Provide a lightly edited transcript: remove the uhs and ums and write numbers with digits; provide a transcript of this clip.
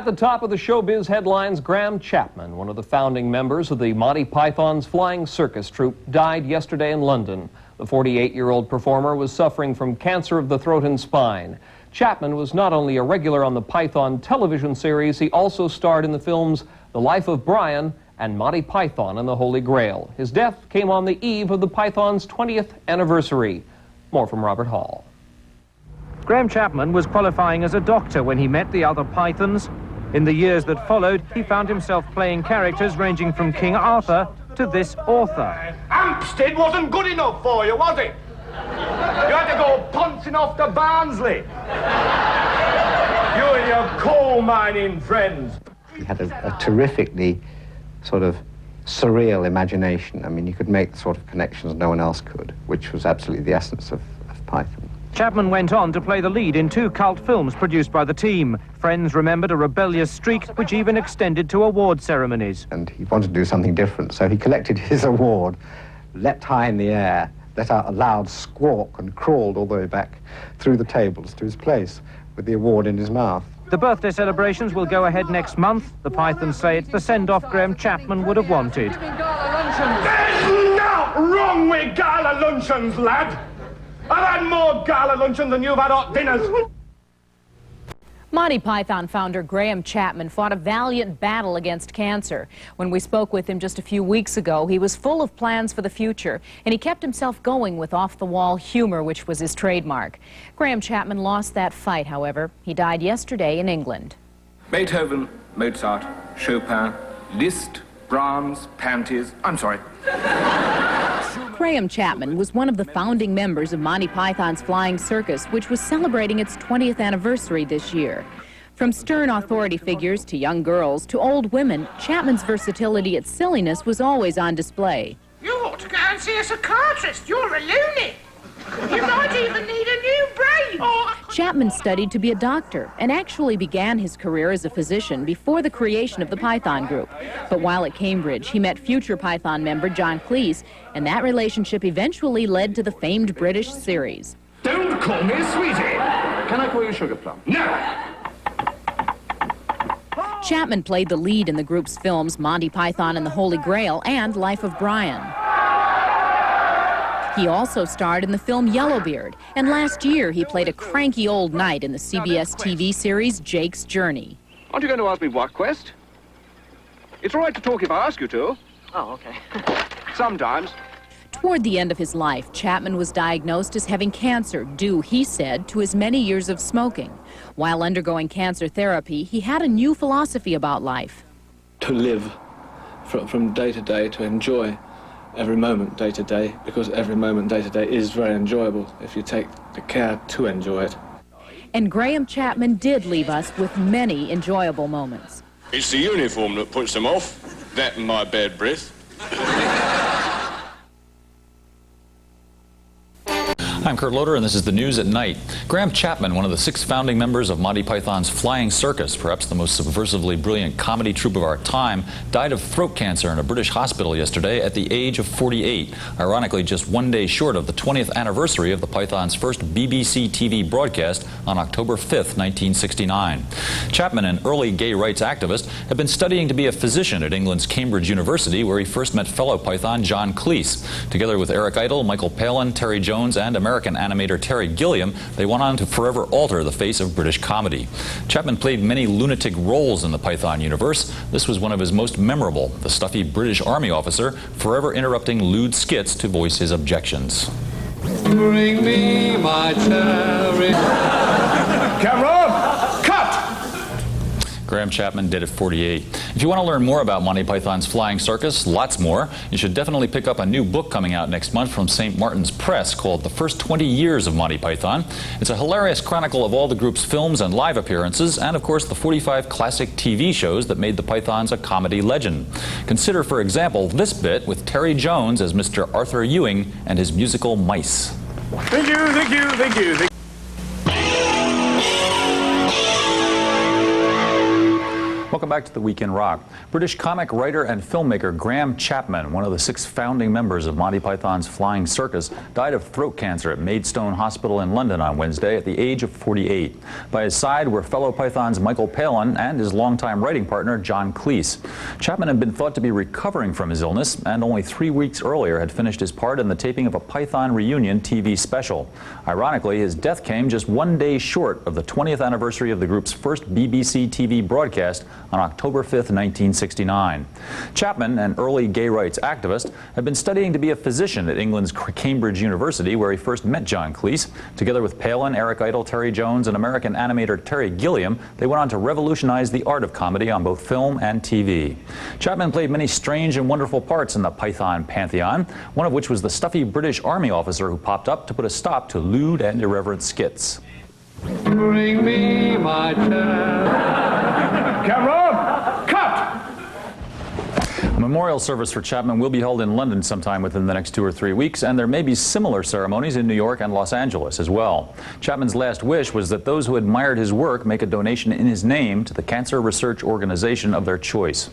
At the top of the showbiz headlines, Graham Chapman, one of the founding members of the Monty Python's Flying Circus troupe, died yesterday in London. The 48-year-old performer was suffering from cancer of the throat and spine. Chapman was not only a regular on the Python television series, he also starred in the films The Life of Brian and Monty Python and the Holy Grail. His death came on the eve of the Python's 20th anniversary. More from Robert Hall. Graham Chapman was qualifying as a doctor when he met the other Pythons. In the years that followed, he found himself playing characters ranging from King Arthur to this author. Hampstead wasn't good enough for you, was it? You had to go pouncing off to Barnsley. You and your coal mining friends. He had a terrifically sort of surreal imagination. I mean, you could make the sort of connections no one else could, which was absolutely the essence of Python. Chapman went on to play the lead in 2 cult films produced by the team. Friends remembered a rebellious streak which even extended to award ceremonies. And he wanted to do something different, so he collected his award, leapt high in the air, let out a loud squawk and crawled all the way back through the tables to his place with the award in his mouth. The birthday celebrations will go ahead next month. The Pythons say it's the send-off Graham Chapman would have wanted. There's not wrong with gala luncheons, lad. I've had more gala luncheons than you've had hot dinners. Monty Python founder Graham Chapman fought a valiant battle against cancer. When we spoke with him just a few weeks ago, he was full of plans for the future, and he kept himself going with off-the-wall humor, which was his trademark. Graham Chapman lost that fight, however. He died yesterday in England. Beethoven, Mozart, Chopin, Liszt, Brahms, panties. I'm sorry. Graham Chapman was one of the founding members of Monty Python's Flying Circus, which was celebrating its 20th anniversary this year. From stern authority figures to young girls to old women, Chapman's versatility at silliness was always on display. You ought to go and see a psychiatrist. You're a loony. You might even need a new brain. Chapman studied to be a doctor and actually began his career as a physician before the creation of the Python group. But while at Cambridge, he met future Python member John Cleese, and that relationship eventually led to the famed British series. Don't call me a sweetie. Can I call you Sugar Plum? No. Chapman played the lead in the group's films Monty Python and the Holy Grail and Life of Brian. He also starred in the film Yellowbeard, and last year he played a cranky old knight in the CBS TV series Jake's Journey. Aren't you going to ask me what quest? It's all right to talk if I ask you to. Oh, okay. Sometimes. Toward the end of his life, Chapman was diagnosed as having cancer due, he said, to his many years of smoking. While undergoing cancer therapy, he had a new philosophy about life. To live from day to day, to enjoy every moment day to day, because every moment day to day is very enjoyable if you take the care to enjoy it. And Graham Chapman did leave us with many enjoyable moments. It's the uniform that puts them off, that and my bad breath. I'm Kurt Loder, and this is the news at night. Graham Chapman, one of the 6 founding members of Monty Python's Flying Circus, perhaps the most subversively brilliant comedy troupe of our time, died of throat cancer in a British hospital yesterday at the age of 48, ironically just 1 day short of the 20th anniversary of the Python's first BBC TV broadcast on October 5th, 1969. Chapman, an early gay rights activist, had been studying to be a physician at England's Cambridge University, where he first met fellow Python John Cleese. Together with Eric Idle, Michael Palin, Terry Jones, and American animator Terry Gilliam, they went on to forever alter the face of British comedy. Chapman played many lunatic roles in the Python universe. This was one of his most memorable, the stuffy British Army officer, forever interrupting lewd skits to voice his objections. Bring me my cherry. Camera, cut! Graham Chapman did at 48. If you want to learn more about Monty Python's Flying Circus, lots more, you should definitely pick up a new book coming out next month from St. Martin's Press called The First 20 Years of Monty Python. It's a hilarious chronicle of all the group's films and live appearances, and of course the 45 classic TV shows that made the Pythons a comedy legend. Consider, for example, this bit with Terry Jones as Mr. Arthur Ewing and his musical mice. Thank you, thank you, thank you. Thank you. Welcome back to the Week in Rock. British comic writer and filmmaker Graham Chapman, one of the 6 founding members of Monty Python's Flying Circus, died of throat cancer at Maidstone Hospital in London on Wednesday at the age of 48. By his side were fellow Pythons Michael Palin and his longtime writing partner John Cleese. Chapman had been thought to be recovering from his illness and only 3 weeks earlier had finished his part in the taping of a Python reunion TV special. Ironically, his death came just 1 day short of the 20th anniversary of the group's first BBC TV broadcast on October 5, 1969. Chapman, an early gay rights activist, had been studying to be a physician at England's Cambridge University, where he first met John Cleese. Together with Palin, Eric Idle, Terry Jones, and American animator Terry Gilliam, they went on to revolutionize the art of comedy on both film and TV. Chapman played many strange and wonderful parts in the Python pantheon, one of which was the stuffy British Army officer who popped up to put a stop to lewd and irreverent skits. Bring me my chair. Camera, cut! A memorial service for Chapman will be held in London sometime within the next 2 or 3 weeks, and there may be similar ceremonies in New York and Los Angeles as well. Chapman's last wish was that those who admired his work make a donation in his name to the cancer research organization of their choice.